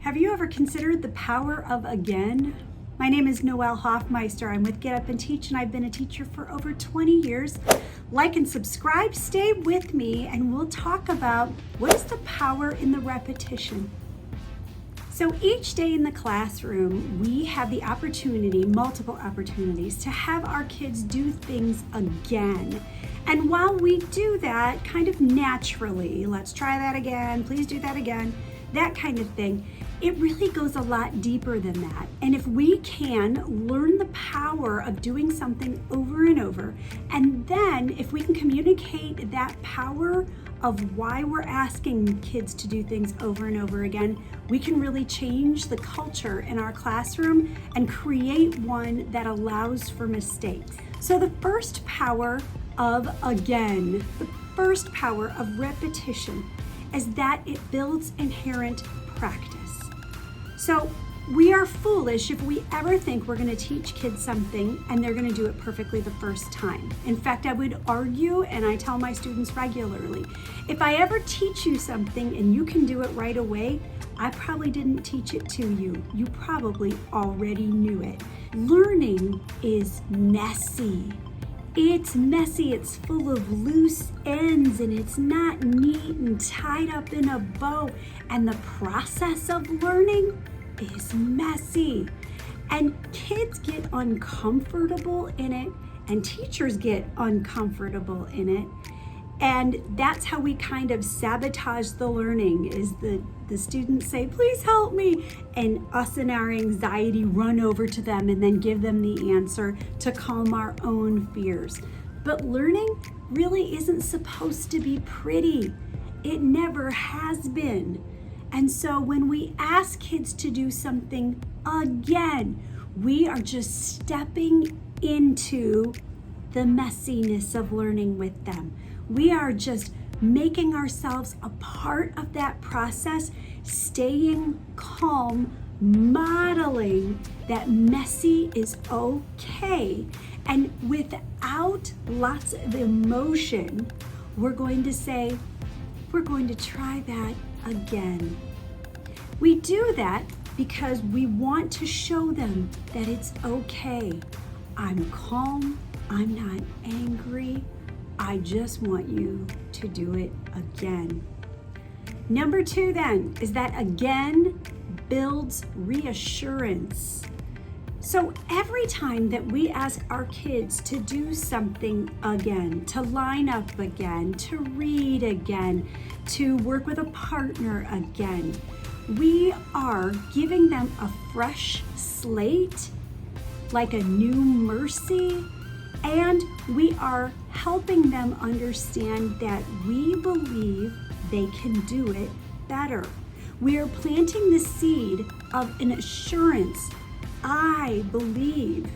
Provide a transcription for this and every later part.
Have you ever considered the power of again? My name is Noelle Hoffmeister. I'm with Get Up and Teach, and I've been a teacher for over 20 years. Like and subscribe, stay with me, and we'll talk about what is the power in the repetition. So each day in the classroom, we have the opportunity, multiple opportunities, to have our kids do things again. And while we do that kind of naturally, let's try that again, please do that again, that kind of thing, it really goes a lot deeper than that. And if we can learn the power of doing something over and over, and then if we can communicate that power of why we're asking kids to do things over and over again, we can really change the culture in our classroom and create one that allows for mistakes. So the first power of again, the first power of repetition is that it builds inherent practice. So we are foolish if we ever think we're going to teach kids something and they're going to do it perfectly the first time. In fact, I would argue, and I tell my students regularly, if I ever teach you something and you can do it right away, I probably didn't teach it to you. You probably already knew it. Learning is messy. It's messy, it's full of loose ends, and it's not neat and tied up in a bow. And the process of learning is messy. And kids get uncomfortable in it, and teachers get uncomfortable in it. And that's how we kind of sabotage the learning, is the students say, please help me, and us in our anxiety run over to them and then give them the answer to calm our own fears. But learning really isn't supposed to be pretty. It never has been. And so when we ask kids to do something again, we are just stepping into the messiness of learning with them. We are just making ourselves a part of that process, staying calm, modeling that messy is okay. And without lots of emotion, we're going to say, we're going to try that again. We do that because we want to show them that it's okay. I'm calm, I'm not angry, I just want you to do it again. Number 2 then is that again builds reassurance. So every time that we ask our kids to do something again, to line up again, to read again, to work with a partner again, we are giving them a fresh slate, like a new mercy, and we are helping them understand that we believe they can do it better. We are planting the seed of an assurance. I believe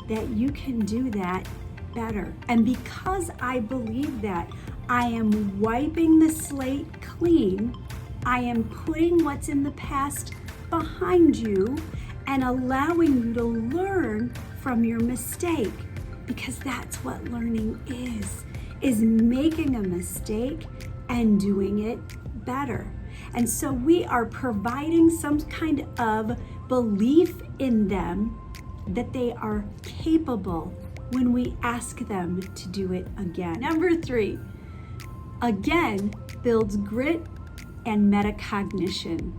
that you can do that better. And because I believe that, I am wiping the slate clean. I am putting what's in the past behind you and allowing you to learn from your mistake. Because that's what learning is making a mistake and doing it better. And so we are providing some kind of belief in them that they are capable when we ask them to do it again. Number 3, again builds grit and metacognition.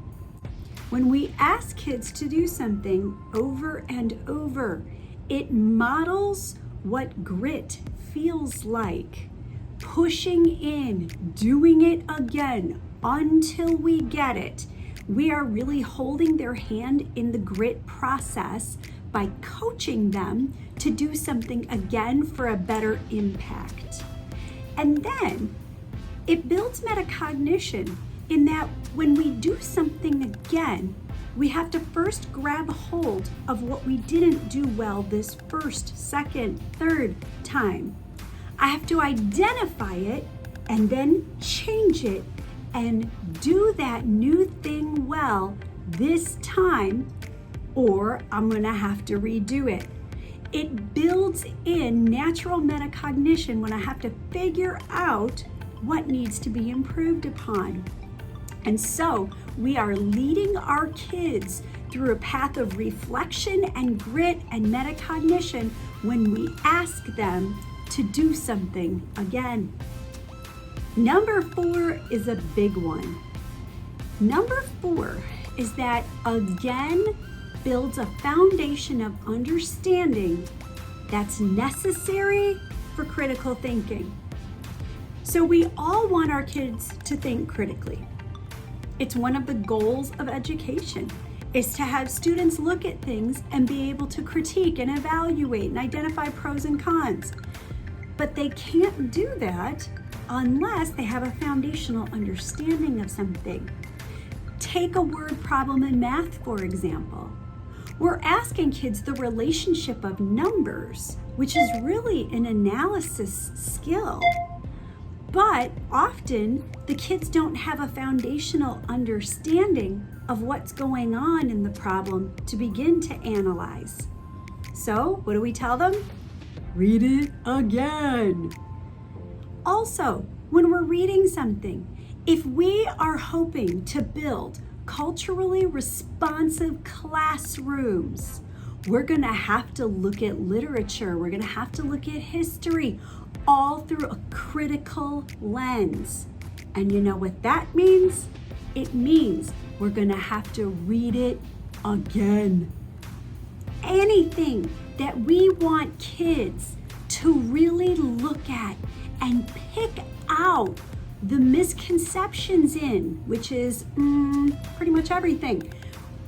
When we ask kids to do something over and over, it models what grit feels like. Pushing in, doing it again until we get it. We are really holding their hand in the grit process by coaching them to do something again for a better impact. And then it builds metacognition in that when we do something again, we have to first grab hold of what we didn't do well this first, second, third time. I have to identify it and then change it and do that new thing well this time, or I'm gonna have to redo it. It builds in natural metacognition when I have to figure out what needs to be improved upon. And so we are leading our kids through a path of reflection and grit and metacognition when we ask them to do something again. Number 4 is a big one. Number 4 is that again builds a foundation of understanding that's necessary for critical thinking. So we all want our kids to think critically. It's one of the goals of education, is to have students look at things and be able to critique and evaluate and identify pros and cons. But they can't do that unless they have a foundational understanding of something. Take a word problem in math, for example. We're asking kids the relationship of numbers, which is really an analysis skill. But often the kids don't have a foundational understanding of what's going on in the problem to begin to analyze. So what do we tell them? Read it again. Also, when we're reading something, if we are hoping to build culturally responsive classrooms, we're going to have to look at literature. We're going to have to look at history, all through a critical lens. And you know what that means? It means we're going to have to read it again. Anything that we want kids to really look at and pick out the misconceptions in, which is pretty much everything,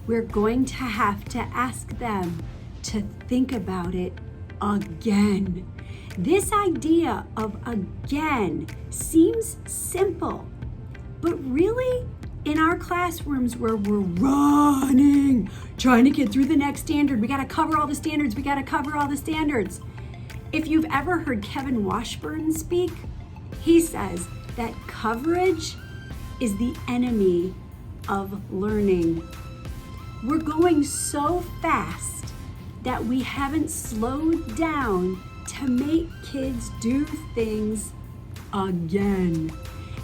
we're going to have to ask them to think about it again. This idea of again seems simple, but really in our classrooms where we're running, trying to get through the next standard, we gotta cover all the standards, If you've ever heard Kevin Washburn speak, he says that coverage is the enemy of learning. We're going so fast that we haven't slowed down to make kids do things again.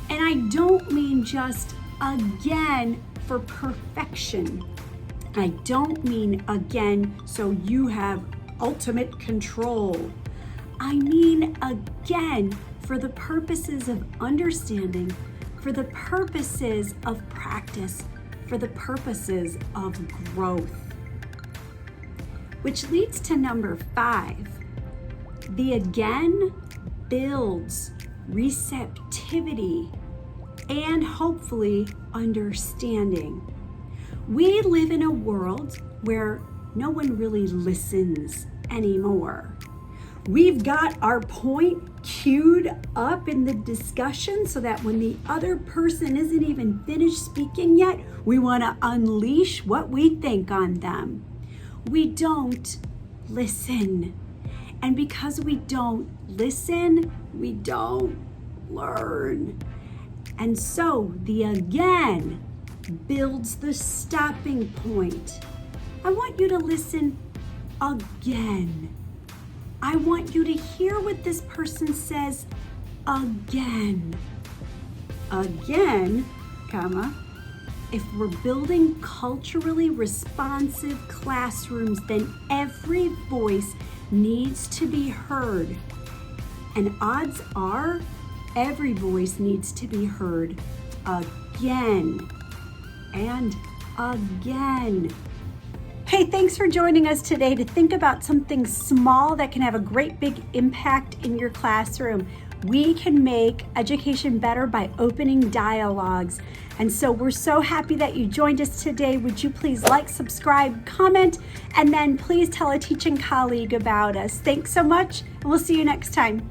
And I don't mean just again for perfection. I don't mean again so you have ultimate control. I mean again for the purposes of understanding, for the purposes of practice, for the purposes of growth. Which leads to number 5. The again builds receptivity and hopefully understanding. We live in a world where no one really listens anymore. We've got our point queued up in the discussion so that when the other person isn't even finished speaking yet, we want to unleash what we think on them. We don't listen. And because we don't listen, we don't learn. And so the again builds the stopping point. I want you to listen again. I want you to hear what this person says again. Again, comma, if we're building culturally responsive classrooms, then every voice needs to be heard. And odds are every voice needs to be heard again and again. Hey, thanks for joining us today to think about something small that can have a great big impact in your classroom. We can make education better by opening dialogues. And so we're so happy that you joined us today. Would you please like, subscribe, comment, and then please tell a teaching colleague about us. Thanks so much, and we'll see you next time.